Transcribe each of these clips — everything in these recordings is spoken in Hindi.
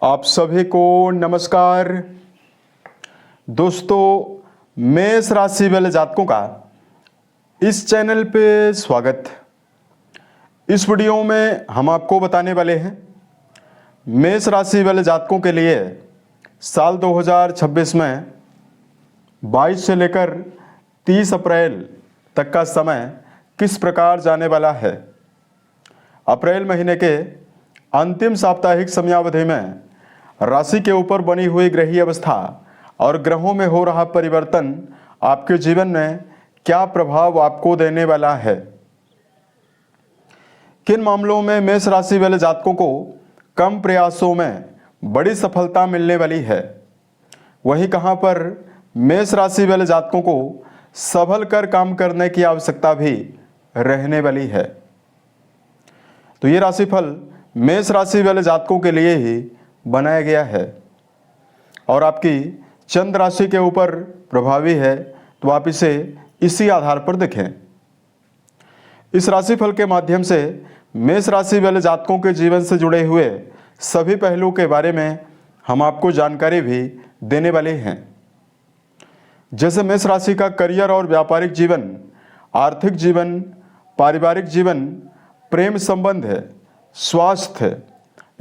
आप सभी को नमस्कार। दोस्तों, मेष राशि वाले जातकों का इस चैनल पे स्वागत। इस वीडियो में हम आपको बताने वाले हैं मेष राशि वाले जातकों के लिए साल 2026 में 22 से लेकर 30 अप्रैल तक का समय किस प्रकार जाने वाला है। अप्रैल महीने के अंतिम साप्ताहिक समयावधि में राशि के ऊपर बनी हुई ग्रहीय अवस्था और ग्रहों में हो रहा परिवर्तन आपके जीवन में क्या प्रभाव आपको देने वाला है। किन मामलों में मेष राशि वाले जातकों को कम प्रयासों में बड़ी सफलता मिलने वाली है, वहीं कहां पर मेष राशि वाले जातकों को संभल कर काम करने की आवश्यकता भी रहने वाली है। तो ये राशिफल मेष राशि वाले जातकों के लिए ही बनाया गया है और आपकी चंद्र राशि के ऊपर प्रभावी है, तो आप इसे इसी आधार पर देखें। इस राशिफल के माध्यम से मेष राशि वाले जातकों के जीवन से जुड़े हुए सभी पहलुओं के बारे में हम आपको जानकारी भी देने वाले हैं, जैसे मेष राशि का करियर और व्यापारिक जीवन, आर्थिक जीवन, पारिवारिक जीवन, प्रेम संबंध है, स्वास्थ्य,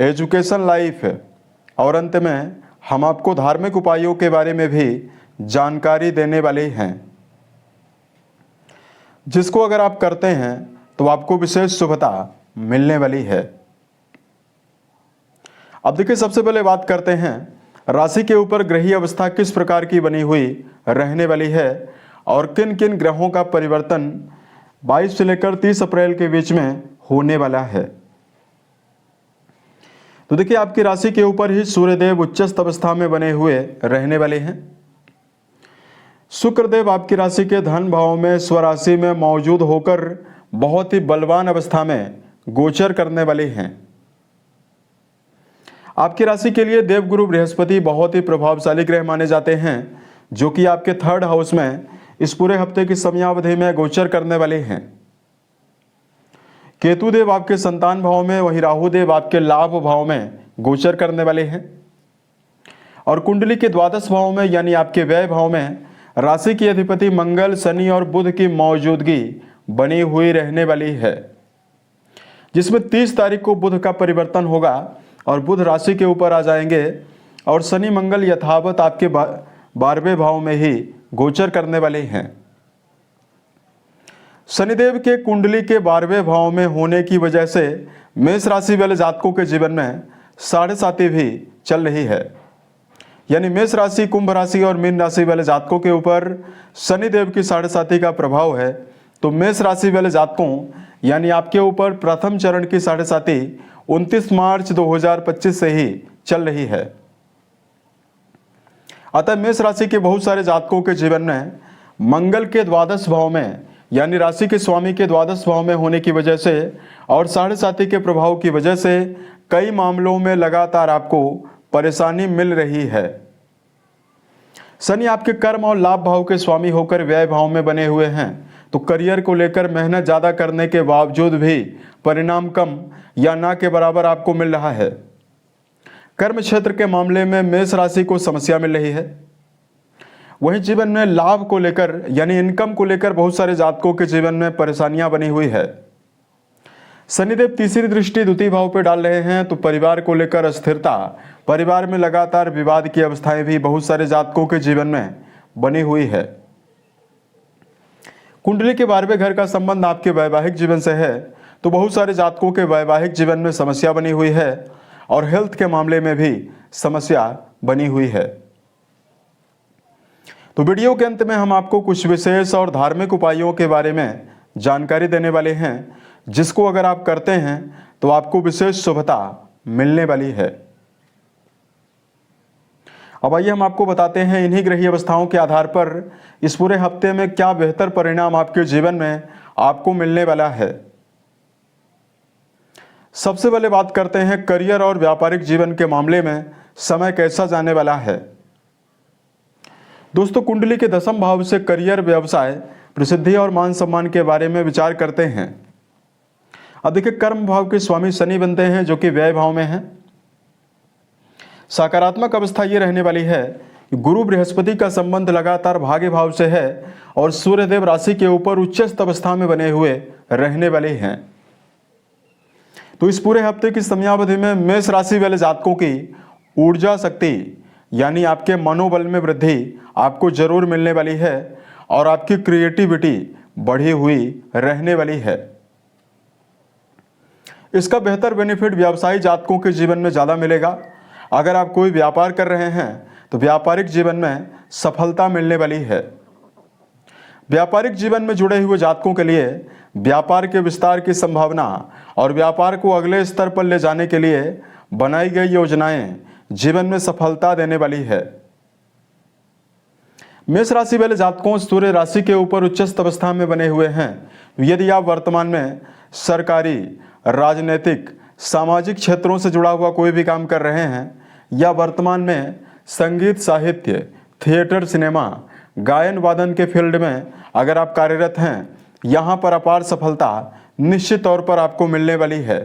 एजुकेशन लाइफ है और अंत में हम आपको धार्मिक उपायों के बारे में भी जानकारी देने वाले हैं, जिसको अगर आप करते हैं तो आपको विशेष शुभता मिलने वाली है। अब देखिए, सबसे पहले बात करते हैं राशि के ऊपर ग्रहीय अवस्था किस प्रकार की बनी हुई रहने वाली है और किन किन ग्रहों का परिवर्तन 22 से लेकर 30 अप्रैल के बीच में होने वाला है। तो देखिए, आपकी राशि के ऊपर ही सूर्यदेव उच्चस्थ अवस्था में बने हुए रहने वाले हैं। शुक्रदेव आपकी राशि के धन भाव में स्वराशि में मौजूद होकर बहुत ही बलवान अवस्था में गोचर करने वाले हैं। आपकी राशि के लिए देवगुरु बृहस्पति बहुत ही प्रभावशाली ग्रह माने जाते हैं, जो कि आपके थर्ड हाउस में इस पूरे हफ्ते की समयावधि में गोचर करने वाले हैं। केतु देव आपके संतान भाव में, वहीं राहु देव आपके लाभ भाव में गोचर करने वाले हैं और कुंडली के द्वादश भाव में यानी आपके व्यय भाव में राशि की अधिपति मंगल, शनि और बुध की मौजूदगी बनी हुई रहने वाली है, जिसमें 30 तारीख को बुध का परिवर्तन होगा और बुध राशि के ऊपर आ जाएंगे और शनि मंगल यथावत आपके 12वें भाव में ही गोचर करने वाले हैं। शनिदेव के कुंडली के 12वें भाव में होने की वजह से मेष राशि वाले जातकों के जीवन में साढ़े साती भी चल रही है, यानी मेष राशि, कुंभ राशि और मीन राशि वाले जातकों के ऊपर शनिदेव की साढ़े साती का प्रभाव है। तो मेष राशि वाले जातकों यानी आपके ऊपर प्रथम चरण की साढ़े साती 29 मार्च 2025 से ही चल रही है। अतः मेष राशि के बहुत सारे जातकों के जीवन में मंगल के द्वादश भाव में यानी राशि के स्वामी के द्वादश भाव में होने की वजह से और साढ़े साती के प्रभाव की वजह से कई मामलों में लगातार आपको परेशानी मिल रही है। शनि आपके कर्म और लाभ भाव के स्वामी होकर व्यय भाव में बने हुए हैं, तो करियर को लेकर मेहनत ज़्यादा करने के बावजूद भी परिणाम कम या ना के बराबर आपको मिल रहा है। कर्म क्षेत्र के मामले में मेष राशि को समस्या मिल रही है। वहीं जीवन में लाभ को लेकर यानी इनकम को लेकर बहुत सारे जातकों के जीवन में परेशानियां बनी हुई है। शनिदेव तीसरी दृष्टि द्वितीय भाव पर डाल रहे हैं, तो परिवार को लेकर अस्थिरता, परिवार में लगातार विवाद की अवस्थाएं भी बहुत सारे जातकों के जीवन में बनी हुई है। कुंडली के 12वें घर का संबंध आपके वैवाहिक जीवन से है, तो बहुत सारे जातकों के वैवाहिक जीवन में समस्या बनी हुई है और हेल्थ के मामले में भी समस्या बनी हुई है। तो वीडियो के अंत में हम आपको कुछ विशेष और धार्मिक उपायों के बारे में जानकारी देने वाले हैं, जिसको अगर आप करते हैं तो आपको विशेष शुभता मिलने वाली है। अब आइए हम आपको बताते हैं इन्हीं ग्रहीय अवस्थाओं के आधार पर इस पूरे हफ्ते में क्या बेहतर परिणाम आपके जीवन में आपको मिलने वाला है। सबसे पहले बात करते हैं करियर और व्यापारिक जीवन के मामले में समय कैसा जाने वाला है। दोस्तों, कुंडली के 10वें भाव से करियर, व्यवसाय, प्रसिद्धि और मान सम्मान के बारे में विचार करते हैं। अब देखिए, कर्म भाव के स्वामी शनि बनते हैं, जो कि व्यय भाव में है। सकारात्मक अवस्था ये रहने वाली है कि गुरु बृहस्पति का संबंध लगातार भाग्य भाव से है और सूर्यदेव राशि के ऊपर उच्चस्थ अवस्था में बने हुए रहने वाले हैं। तो इस पूरे हफ्ते की समयावधि में मेष राशि वाले जातकों की ऊर्जा शक्ति यानी आपके मनोबल में वृद्धि आपको जरूर मिलने वाली है और आपकी क्रिएटिविटी बढ़ी हुई रहने वाली है। इसका बेहतर बेनिफिट व्यवसायी जातकों के जीवन में ज़्यादा मिलेगा। अगर आप कोई व्यापार कर रहे हैं तो व्यापारिक जीवन में सफलता मिलने वाली है। व्यापारिक जीवन में जुड़े हुए जातकों के लिए व्यापार के विस्तार की संभावना और व्यापार को अगले स्तर पर ले जाने के लिए बनाई गई योजनाएं जीवन में सफलता देने वाली है। मेष राशि वाले जातकों सूर्य राशि के ऊपर उच्चस्थ अवस्था में बने हुए हैं। यदि आप वर्तमान में सरकारी, राजनीतिक, सामाजिक क्षेत्रों से जुड़ा हुआ कोई भी काम कर रहे हैं या वर्तमान में संगीत, साहित्य, थिएटर, सिनेमा, गायन वादन के फील्ड में अगर आप कार्यरत हैं, यहाँ पर अपार सफलता निश्चित तौर पर आपको मिलने वाली है।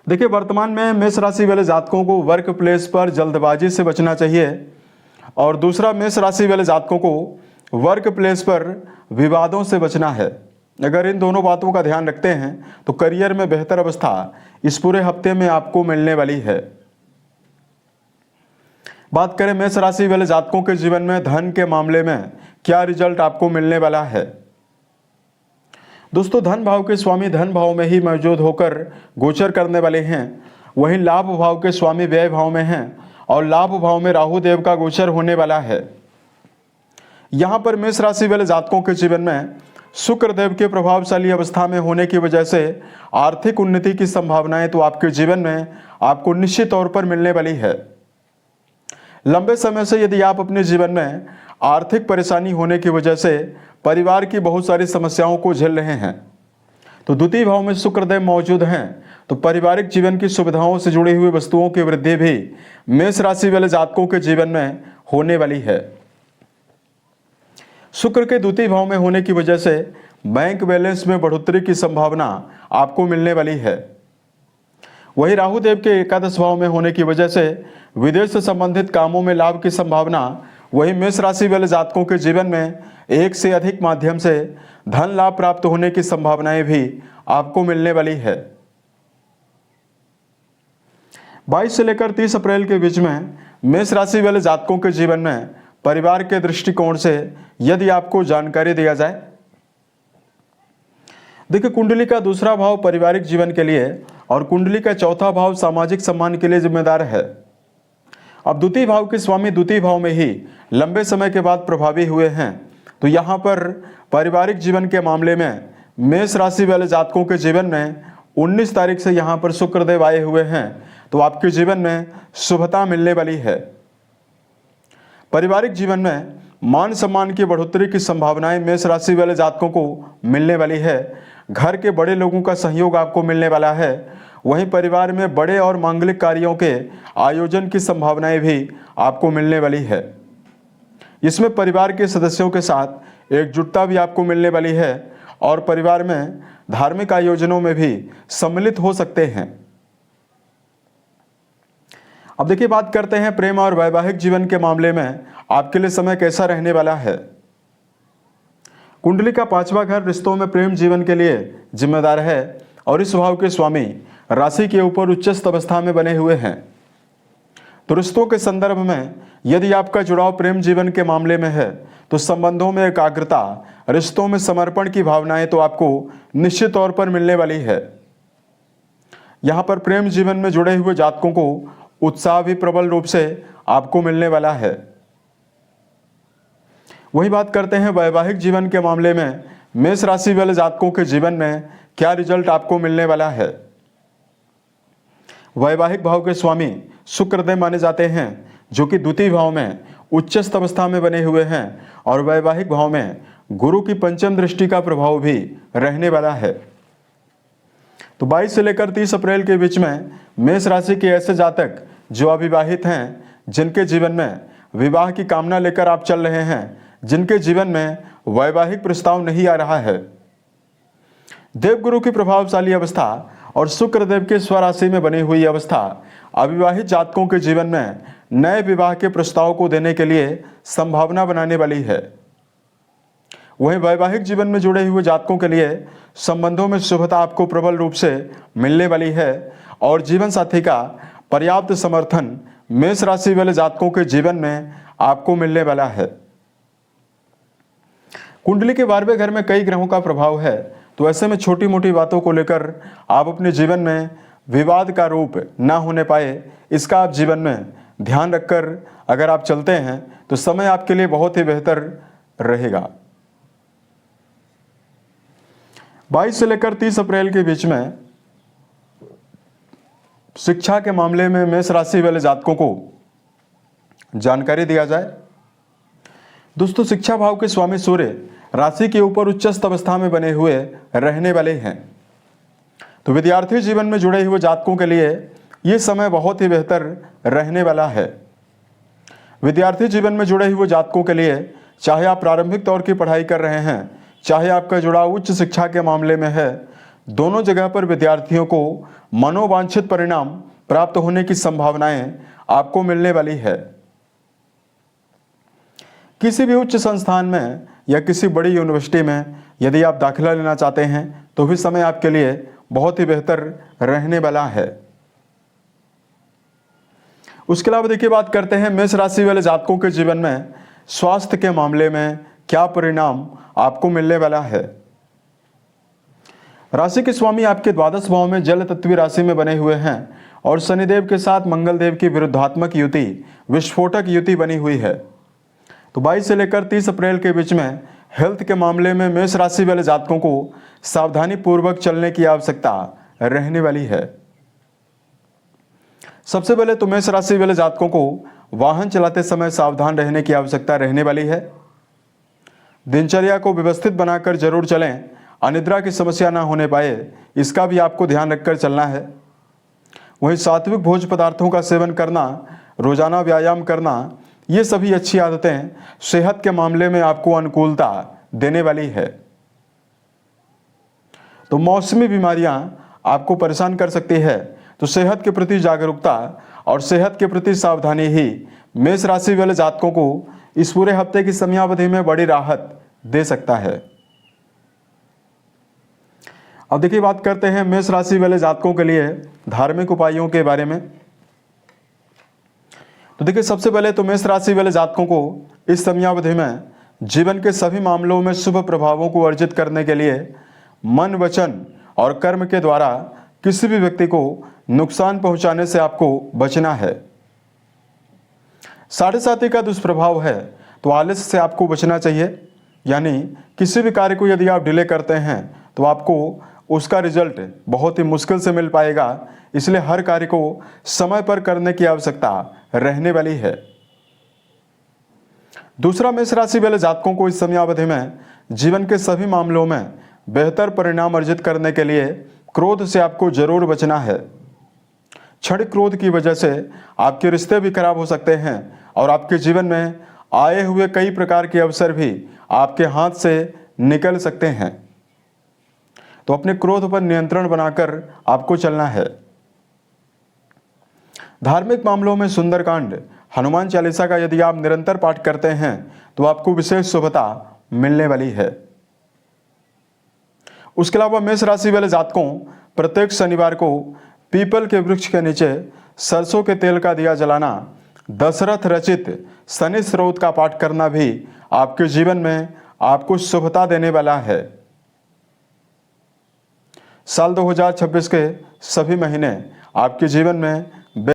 देखिए, वर्तमान में मेष राशि वाले जातकों को वर्क प्लेस पर जल्दबाजी से बचना चाहिए और दूसरा, मेष राशि वाले जातकों को वर्क प्लेस पर विवादों से बचना है। अगर इन दोनों बातों का ध्यान रखते हैं तो करियर में बेहतर अवस्था इस पूरे हफ्ते में आपको मिलने वाली है। बात करें मेष राशि वाले जातकों के जीवन में धन के मामले में क्या रिजल्ट आपको मिलने वाला है। दोस्तों, धन भाव के स्वामी धन भाव में ही मौजूद होकर गोचर करने वाले हैं। वहीं लाभ भाव के स्वामी व्यय भाव में हैं और लाभ भाव में राहु देव का गोचर होने वाला है। यहाँ पर मेष राशि वाले जातकों के जीवन में शुक्र देव के प्रभावशाली अवस्था में होने की वजह से आर्थिक उन्नति की संभावनाएं तो आपके जीवन में आपको निश्चित तौर पर मिलने वाली है। लंबे समय से यदि आप अपने जीवन में आर्थिक परेशानी होने की वजह से परिवार की बहुत सारी समस्याओं को झेल रहे हैं तो द्वितीय भाव में शुक्रदेव मौजूद हैं तो पारिवारिक जीवन की सुविधाओं से जुड़ी हुई वस्तुओं की वृद्धि भी मेष राशि वाले जातकों के जीवन में होने वाली है। शुक्र के द्वितीय भाव में होने की वजह से बैंक बैलेंस में बढ़ोतरी की संभावना आपको मिलने वाली है। वहीं राहु देव के एकादश भाव में होने की वजह से विदेश से संबंधित कामों में लाभ की संभावना वहीं मेष राशि वाले जातकों के जीवन में एक से अधिक माध्यम से धन लाभ प्राप्त होने की संभावनाएं भी आपको मिलने वाली है। 22 से लेकर 30 अप्रैल के बीच में मेष राशि वाले जातकों के जीवन में परिवार के दृष्टिकोण से यदि आपको जानकारी दिया जाए, देखिए, कुंडली का दूसरा भाव पारिवारिक जीवन के लिए और कुंडली का चौथा भाव सामाजिक सम्मान के लिए जिम्मेदार है। अब द्वितीय भाव के स्वामी द्वितीय भाव में ही लंबे समय के बाद प्रभावी हुए हैं तो यहाँ पर पारिवारिक जीवन के मामले में मेष राशि वाले जातकों के जीवन में 19 तारीख से यहाँ पर शुक्रदेव आए हुए हैं तो आपके जीवन में शुभता मिलने वाली है। पारिवारिक जीवन में मान सम्मान की बढ़ोतरी की संभावनाएं मेष राशि वाले जातकों को मिलने वाली है। घर के बड़े लोगों का सहयोग आपको मिलने वाला है। वहीं परिवार में बड़े और मांगलिक कार्यों के आयोजन की संभावनाएं भी आपको मिलने वाली है। इसमें परिवार के सदस्यों के साथ एकजुटता भी आपको मिलने वाली है और परिवार में धार्मिक आयोजनों में भी सम्मिलित हो सकते हैं। अब देखिए, बात करते हैं प्रेम और वैवाहिक जीवन के मामले में आपके लिए समय कैसा रहने वाला है। कुंडली का 5वां घर रिश्तों में प्रेम जीवन के लिए जिम्मेदार है और इस भाव के स्वामी राशि के ऊपर उच्चस्थ अवस्था में बने हुए हैं। तो रिश्तों के संदर्भ में यदि आपका जुड़ाव प्रेम जीवन के मामले में है तो संबंधों में एकाग्रता, रिश्तों में समर्पण की भावनाएं तो आपको निश्चित तौर पर मिलने वाली है। यहाँ पर प्रेम जीवन में जुड़े हुए जातकों को उत्साह भी प्रबल रूप से आपको मिलने वाला है। वही बात करते हैं वैवाहिक जीवन के मामले में मेष राशि वाले जातकों के जीवन में क्या रिजल्ट आपको मिलने वाला है। वैवाहिक भाव के स्वामी शुक्रदेव माने जाते हैं जो कि द्वितीय भाव में उच्चस्थ अवस्था में बने हुए हैं और वैवाहिक भाव में गुरु की पंचम दृष्टि का प्रभाव भी रहने वाला है। तो 22 से लेकर 30 अप्रैल के बीच में मेष राशि के ऐसे जातक जो अविवाहित हैं, जिनके जीवन में विवाह की कामना लेकर आप चल रहे हैं, जिनके जीवन में वैवाहिक प्रस्ताव नहीं आ रहा है, देवगुरु की प्रभावशाली अवस्था और शुक्रदेव के स्वराशि में बनी हुई अवस्था अविवाहित जातकों के जीवन में नए विवाह के प्रस्ताव को देने के लिए संभावना बनाने वाली है। वहीं वैवाहिक जीवन में जुड़े हुए जातकों के लिए संबंधों में शुभता आपको प्रबल रूप से मिलने वाली है और जीवन साथी का पर्याप्त समर्थन मेष राशि वाले जातकों के जीवन में आपको मिलने वाला है। कुंडली के 12वें घर में कई ग्रहों का प्रभाव है, तो ऐसे में छोटी मोटी बातों को लेकर आप अपने जीवन में विवाद का रूप ना होने पाए, इसका आप जीवन में ध्यान रखकर अगर आप चलते हैं तो समय आपके लिए बहुत ही बेहतर रहेगा। 22 से लेकर 30 अप्रैल के बीच में शिक्षा के मामले में मेष राशि वाले जातकों को जानकारी दिया जाए। दोस्तों, शिक्षा भाव के स्वामी सूर्य राशि के ऊपर उच्चस्थ अवस्था में बने हुए रहने वाले हैं, तो विद्यार्थी जीवन में जुड़े हुए जातकों के लिए ये समय बहुत ही बेहतर रहने वाला है। विद्यार्थी जीवन में जुड़े हुए जातकों के लिए चाहे आप प्रारंभिक तौर की पढ़ाई कर रहे हैं, चाहे आपका जुड़ाव उच्च शिक्षा के मामले में है, दोनों जगह पर विद्यार्थियों को मनोवांछित परिणाम प्राप्त होने की संभावनाएं आपको मिलने वाली है। किसी भी उच्च संस्थान में या किसी बड़ी यूनिवर्सिटी में यदि आप दाखिला लेना चाहते हैं तो भी समय आपके लिए बहुत ही बेहतर रहने वाला है। उसके अलावा देखिए, बात करते हैं मेष राशि वाले जातकों के जीवन में स्वास्थ्य के मामले में क्या परिणाम आपको मिलने वाला है। राशि के स्वामी आपके द्वादश भाव में जल तत्वीय राशि में बने हुए हैं और शनिदेव के साथ मंगलदेव की विरुद्धात्मक युति, विस्फोटक युति बनी हुई है। तो 22 से लेकर 30 अप्रैल के बीच में हेल्थ के मामले में मेष राशि वाले जातकों को सावधानी पूर्वक चलने की आवश्यकता रहने वाली है। सबसे पहले तो मेष राशि वाले जातकों को वाहन चलाते समय सावधान रहने की आवश्यकता रहने वाली है। दिनचर्या को व्यवस्थित बनाकर जरूर चलें, अनिद्रा की समस्या ना होने पाए, इसका भी आपको ध्यान रखकर चलना है। वहीं सात्विक भोज्य पदार्थों का सेवन करना, रोजाना व्यायाम करना, ये सभी अच्छी आदतें सेहत के मामले में आपको अनुकूलता देने वाली है। तो मौसमी बीमारियां आपको परेशान कर सकती है, तो सेहत के प्रति जागरूकता और सेहत के प्रति सावधानी ही मेष राशि वाले जातकों को इस पूरे हफ्ते की समयावधि में बड़ी राहत दे सकता है। अब देखिए, बात करते हैं मेष राशि वाले जातकों के लिए धार्मिक उपायों के बारे में। तो देखिए, सबसे पहले तो मेष राशि वाले जातकों को इस समयावधि में जीवन के सभी मामलों में शुभ प्रभावों को अर्जित करने के लिए मन, वचन और कर्म के द्वारा किसी भी व्यक्ति को नुकसान पहुंचाने से आपको बचना है। 7.5 का दुष्प्रभाव है, तो आलस्य से आपको बचना चाहिए, यानी किसी भी कार्य को यदि आप डिले करते हैं तो आपको उसका रिजल्ट बहुत ही मुश्किल से मिल पाएगा, इसलिए हर कार्य को समय पर करने की आवश्यकता रहने वाली है। दूसरा, मेष राशि वाले जातकों को इस समयावधि में जीवन के सभी मामलों में बेहतर परिणाम अर्जित करने के लिए क्रोध से आपको जरूर बचना है। क्षणिक क्रोध की वजह से आपके रिश्ते भी खराब हो सकते हैं और आपके जीवन में आए हुए कई प्रकार के अवसर भी आपके हाथ से निकल सकते हैं। तो अपने क्रोध पर नियंत्रण बनाकर आपको चलना है। धार्मिक मामलों में सुंदरकांड, हनुमान चालीसा का यदि आप निरंतर पाठ करते हैं तो आपको विशेष शुभता मिलने वाली है। उसके अलावा मेष राशि वाले जातकों प्रत्येक शनिवार को पीपल के वृक्ष के नीचे सरसों के तेल का दिया जलाना, दशरथ रचित शनि स्रोत का पाठ करना भी आपके जीवन में आपको शुभता देने वाला है। साल 2026 के सभी महीने आपके जीवन में